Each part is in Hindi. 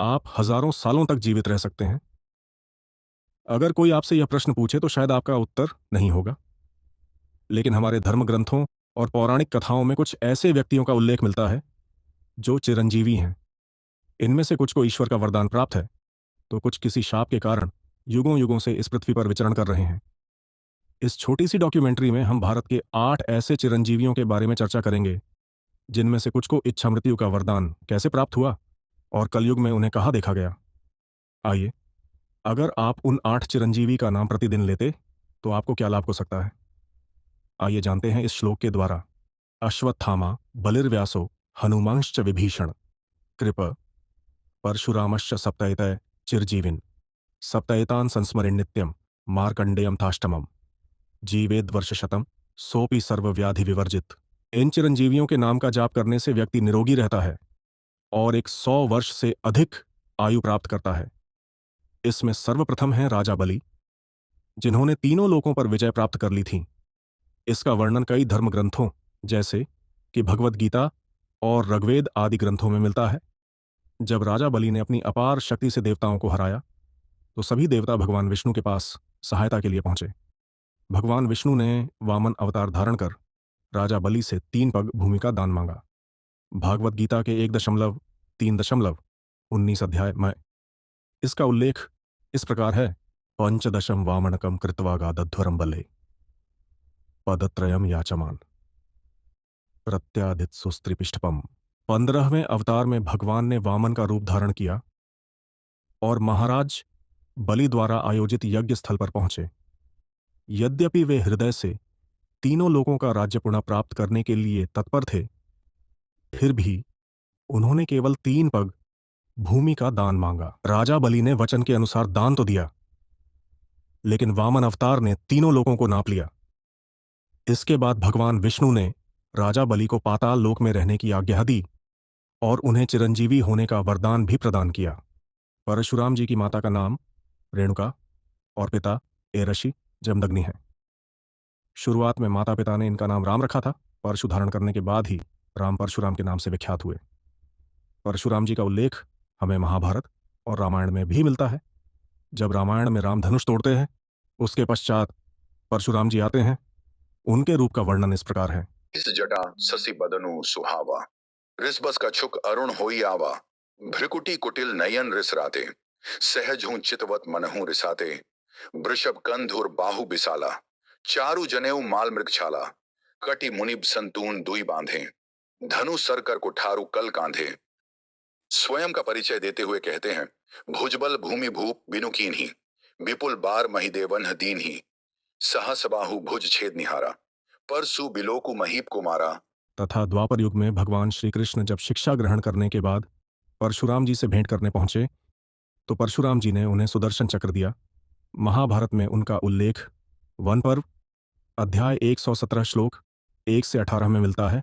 आप हजारों सालों तक जीवित रह सकते हैं। अगर कोई आपसे यह प्रश्न पूछे तो शायद आपका उत्तर नहीं होगा, लेकिन हमारे धर्म ग्रंथों और पौराणिक कथाओं में कुछ ऐसे व्यक्तियों का उल्लेख मिलता है जो चिरंजीवी हैं। इनमें से कुछ को ईश्वर का वरदान प्राप्त है, तो कुछ किसी शाप के कारण युगों युगों से इस पृथ्वी पर विचरण कर रहे हैं। इस छोटी सी डॉक्यूमेंट्री में हम भारत के 8 ऐसे चिरंजीवियों के बारे में चर्चा करेंगे, जिनमें से कुछ को इच्छा मृत्यु का वरदान कैसे प्राप्त हुआ और कलयुग में उन्हें कहाँ देखा गया। आइए, अगर आप उन 8 चिरंजीवी का नाम प्रतिदिन लेते तो आपको क्या लाभ हो सकता है, आइए जानते हैं इस श्लोक के द्वारा। अश्वत्थामा बलिर्व्यासो हनुमांश्च विभीषण कृप परशुरामश्च सप्तैतय चिरजीविन सप्तैतान् संस्मरेन् नित्यं मार्कंडेयम थाष्टमम जीवेद वर्षशतम सोपि सर्वव्याधि विवर्जित। इन चिरंजीवियों के नाम का जाप करने से व्यक्ति निरोगी रहता है और एक 100 वर्ष से अधिक आयु प्राप्त करता है। इसमें सर्वप्रथम है राजा बलि, जिन्होंने तीनों लोकों पर विजय प्राप्त कर ली थी। इसका वर्णन कई धर्म ग्रंथों जैसे कि भगवद गीता और ऋग्वेद आदि ग्रंथों में मिलता है। जब राजा बलि ने अपनी अपार शक्ति से देवताओं को हराया तो सभी देवता भगवान विष्णु के पास सहायता के लिए पहुंचे। भगवान विष्णु ने वामन अवतार धारण कर राजा बलि से 3 पग भूमि का दान मांगा। भागवत गीता के 1.3.19 अध्याय में इसका उल्लेख इस प्रकार है। पंचदशम वामनकम कृत्वा गादध्वरम बले पदत्रयम याचमान प्रत्यादित सुस्त्रिपिष्टपम। 15वें अवतार में भगवान ने वामन का रूप धारण किया और महाराज बलि द्वारा आयोजित यज्ञ स्थल पर पहुंचे। यद्यपि वे हृदय से तीनों लोगों का राज्य पुनः प्राप्त करने के लिए तत्पर थे, फिर भी उन्होंने केवल 3 पग भूमि का दान मांगा। राजा बलि ने वचन के अनुसार दान तो दिया, लेकिन वामन अवतार ने तीनों लोगों को नाप लिया। इसके बाद भगवान विष्णु ने राजा बलि को पाताल लोक में रहने की आज्ञा दी और उन्हें चिरंजीवी होने का वरदान भी प्रदान किया। परशुराम जी की माता का नाम रेणुका और पिता एरशी जमदग्नि है। शुरुआत में माता पिता ने इनका नाम राम रखा था। परशु धारण करने के बाद ही राम परशुराम के नाम से विख्यात हुए। परशुराम जी का उल्लेख हमें महाभारत और रामायण में भी मिलता है। जब रामायण में राम धनुष तोड़ते हैं, उसके पश्चात परशुराम जी आते हैं। उनके रूप का वर्णन इस प्रकार है। इस जटा ससी बदनु सुहावा, रिसबस का छुक अरुण होई आवा, भ्रिकुटी कुटिल नयन रिसराते, सहज हूं चितवत मनहूं रिसाते, वृषभ कंधुर बाहु बिसाला, चारु जनेऊ माल मृग छाला, कटि मुनिब संतून दुई बांधे, धनु सर कर कुठारु कल कांधे। स्वयं का परिचय देते हुए कहते हैं, भुजबल भूमि भूप बिनु कीन्ही, विपुल बार महिदेवन दीन ही, सहस बाहु भुज छेद निहारा, परसु बिलोकु महीप को मारा। तथा द्वापर युग में भगवान श्री कृष्ण जब शिक्षा ग्रहण करने के बाद परशुराम जी से भेंट करने पहुंचे तो परशुराम जी ने उन्हें सुदर्शन चक्र दिया। महाभारत में उनका उल्लेख वन पर्व अध्याय 117 श्लोक 1 से 18 में मिलता है।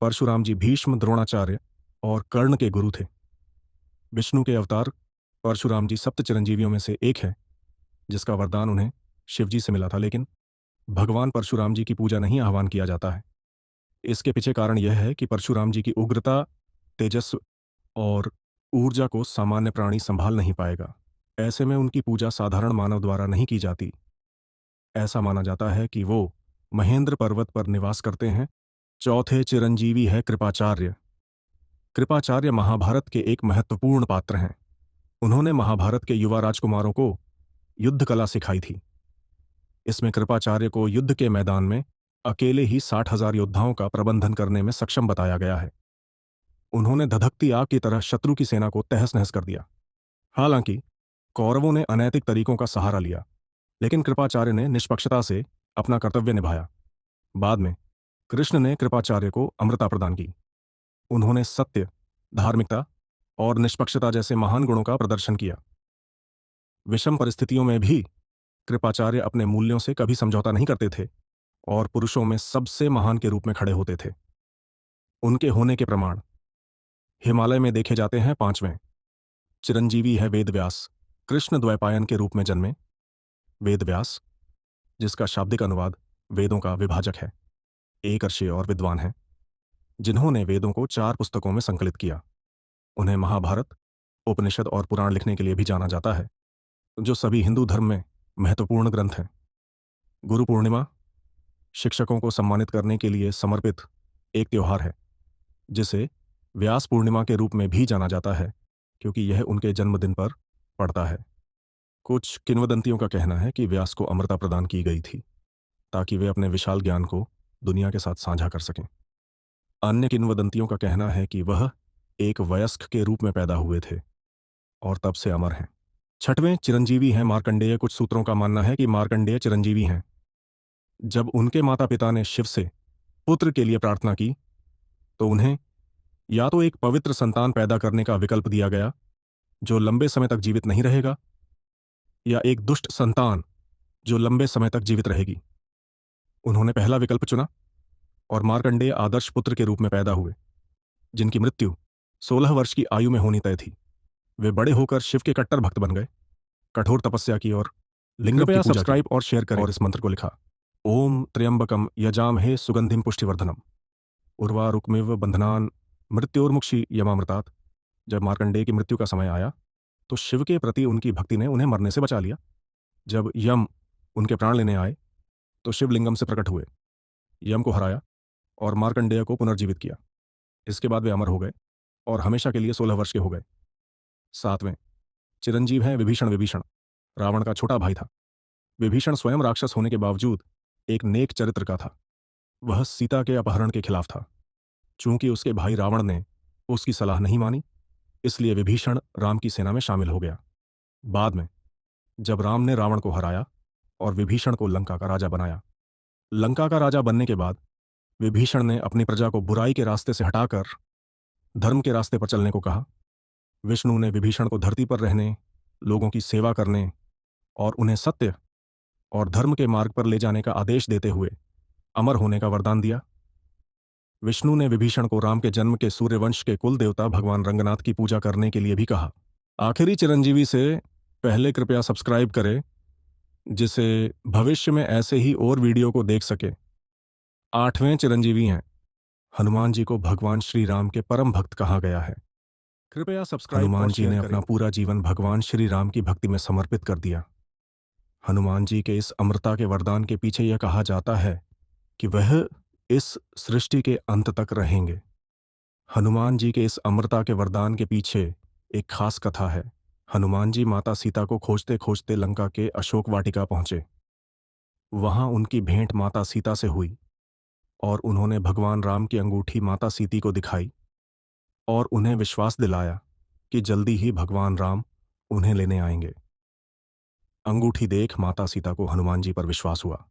परशुराम जी भीष्म, द्रोणाचार्य और कर्ण के गुरु थे। विष्णु के अवतार परशुराम जी सप्त चिरंजीवियों में से एक है, जिसका वरदान उन्हें शिवजी से मिला था, लेकिन भगवान परशुराम जी की पूजा नहीं आह्वान किया जाता है। इसके पीछे कारण यह है कि परशुराम जी की उग्रता, तेजस्व और ऊर्जा को सामान्य प्राणी संभाल नहीं पाएगा। ऐसे में उनकी पूजा साधारण मानव द्वारा नहीं की जाती। ऐसा माना जाता है कि वो महेंद्र पर्वत पर निवास करते हैं। चौथे चिरंजीवी है कृपाचार्य। कृपाचार्य महाभारत के एक महत्वपूर्ण पात्र हैं। उन्होंने महाभारत के युवा राजकुमारों को युद्ध कला सिखाई थी। इसमें कृपाचार्य को युद्ध के मैदान में अकेले ही 60,000 योद्धाओं का प्रबंधन करने में सक्षम बताया गया है। उन्होंने धधकती आग की तरह शत्रु की सेना को तहस नहस कर दिया। हालांकि कौरवों ने अनैतिक तरीकों का सहारा लिया, लेकिन कृपाचार्य ने निष्पक्षता से अपना कर्तव्य निभाया। बाद में कृष्ण ने कृपाचार्य को अमृता प्रदान की। उन्होंने सत्य, धार्मिकता और निष्पक्षता जैसे महान गुणों का प्रदर्शन किया। विषम परिस्थितियों में भी कृपाचार्य अपने मूल्यों से कभी समझौता नहीं करते थे और पुरुषों में सबसे महान के रूप में खड़े होते थे। उनके होने के प्रमाण हिमालय में देखे जाते हैं। 5वें चिरंजीवी है वेदव्यास। कृष्ण द्वैपायन के रूप में जन्मे वेदव्यास, जिसका शाब्दिक अनुवाद वेदों का विभाजक है, एक ऋषि और विद्वान हैं, जिन्होंने वेदों को 4 पुस्तकों में संकलित किया। उन्हें महाभारत, उपनिषद और पुराण लिखने के लिए भी जाना जाता है, जो सभी हिंदू धर्म में महत्वपूर्ण ग्रंथ हैं। गुरु पूर्णिमा शिक्षकों को सम्मानित करने के लिए समर्पित एक त्योहार है, जिसे व्यास पूर्णिमा के रूप में भी जाना जाता है, क्योंकि यह उनके जन्मदिन पर पड़ता है। कुछ किंवदंतियों का कहना है कि व्यास को अमरता प्रदान की गई थी ताकि वे अपने विशाल ज्ञान को दुनिया के साथ साझा कर सकें। अन्य किंवदंतियों का कहना है कि वह एक वयस्क के रूप में पैदा हुए थे और तब से अमर हैं। छठवें चिरंजीवी हैं मार्कंडेय। कुछ सूत्रों का मानना है कि मार्कंडेय चिरंजीवी हैं। जब उनके माता पिता ने शिव से पुत्र के लिए प्रार्थना की तो उन्हें या तो एक पवित्र संतान पैदा करने का विकल्प दिया गया जो लंबे समय तक जीवित नहीं रहेगा, या एक दुष्ट संतान जो लंबे समय तक जीवित रहेगी। उन्होंने पहला विकल्प चुना और मार्कंडेय आदर्श पुत्र के रूप में पैदा हुए, जिनकी मृत्यु 16 वर्ष की आयु में होनी तय थी। वे बड़े होकर शिव के कट्टर भक्त बन गए, कठोर तपस्या की और लिंगम की पूजा की। सब्सक्राइब और शेयर करें और इस मंत्र को लिखा। ओम त्र्यंबकम यजामहे सुगंधिम पुष्टिवर्धनम उर्वारुकमिव बंधनान मृत्योर्मुक्षि यमामृतात्। जब मार्कंडेय की मृत्यु का समय आया तो शिव के प्रति उनकी भक्ति ने उन्हें मरने से बचा लिया। जब यम उनके प्राण लेने आए तो शिवलिंगम से प्रकट हुए, यम को हराया और मार्कंडेय को पुनर्जीवित किया। इसके बाद वे अमर हो गए और हमेशा के लिए 16 वर्ष के हो गए। सातवें चिरंजीव हैं विभीषण। विभीषण रावण का छोटा भाई था। विभीषण स्वयं राक्षस होने के बावजूद एक नेक चरित्र का था। वह सीता के अपहरण के खिलाफ था। चूंकि उसके भाई रावण ने उसकी सलाह नहीं मानी, इसलिए विभीषण राम की सेना में शामिल हो गया। बाद में जब राम ने रावण को हराया और विभीषण को लंका का राजा बनाया, लंका का राजा बनने के बाद विभीषण ने अपनी प्रजा को बुराई के रास्ते से हटाकर धर्म के रास्ते पर चलने को कहा। विष्णु ने विभीषण को धरती पर रहने, लोगों की सेवा करने और उन्हें सत्य और धर्म के मार्ग पर ले जाने का आदेश देते हुए अमर होने का वरदान दिया। विष्णु ने विभीषण को राम के जन्म के सूर्यवंश के कुल देवता भगवान रंगनाथ की पूजा करने के लिए भी कहा। आखिरी चिरंजीवी से पहले कृपया सब्सक्राइब करें, जिसे भविष्य में ऐसे ही और वीडियो को देख सके। आठवें चिरंजीवी हैं हनुमान जी को भगवान श्री राम के परम भक्त कहा गया है। कृपया सब्सक्राइब। हनुमान जी ने अपना पूरा जीवन भगवान श्री राम की भक्ति में समर्पित कर दिया। हनुमान जी के इस अमरता के वरदान के पीछे यह कहा जाता है कि वह इस सृष्टि के अंत तक रहेंगे। हनुमान जी के इस अमरता के वरदान के पीछे एक खास कथा है। हनुमान जी माता सीता को खोजते खोजते लंका के अशोक वाटिका पहुंचे। वहां उनकी भेंट माता सीता से हुई और उन्होंने भगवान राम की अंगूठी माता सीती को दिखाई और उन्हें विश्वास दिलाया कि जल्दी ही भगवान राम उन्हें लेने आएंगे। अंगूठी देख माता सीता को हनुमान जी पर विश्वास हुआ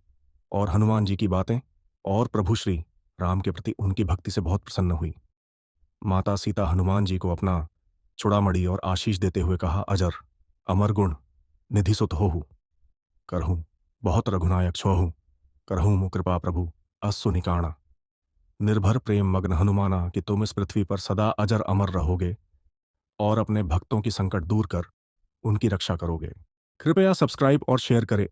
और हनुमान जी की बातें और प्रभु श्री राम के प्रति उनकी भक्ति से बहुत प्रसन्न हुई। माता सीता हनुमान जी को अपना चूड़ामणि और आशीष देते हुए कहा, अजर अमर गुण निधि सुत होहु करहूं बहुत रघुनायक छोहु करहूं मु कृपा प्रभु अस्सु निकाणा। निर्भर प्रेम मग्न हनुमाना कि तुम इस पृथ्वी पर सदा अजर अमर रहोगे और अपने भक्तों की संकट दूर कर उनकी रक्षा करोगे। कृपया सब्सक्राइब और शेयर करें